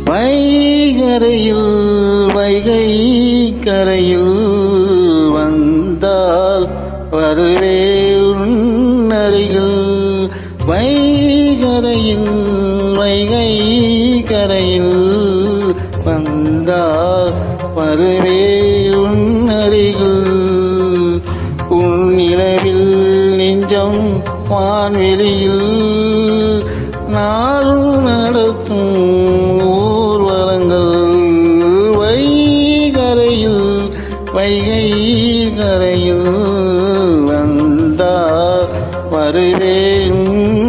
வைகரையில் வைகை கரையில் வந்தால் வருவே உன்னருகில். வைகரையில் வைகை கரையில் வந்தால் வருவே உன்னருகில். உன்னிலவில் நெஞ்சம் வான்வெளியில் நாளும் நடத்தும் ஊர்வலங்கள். வைகரையில் வைகை கரையில் வந்தால் வருவேன்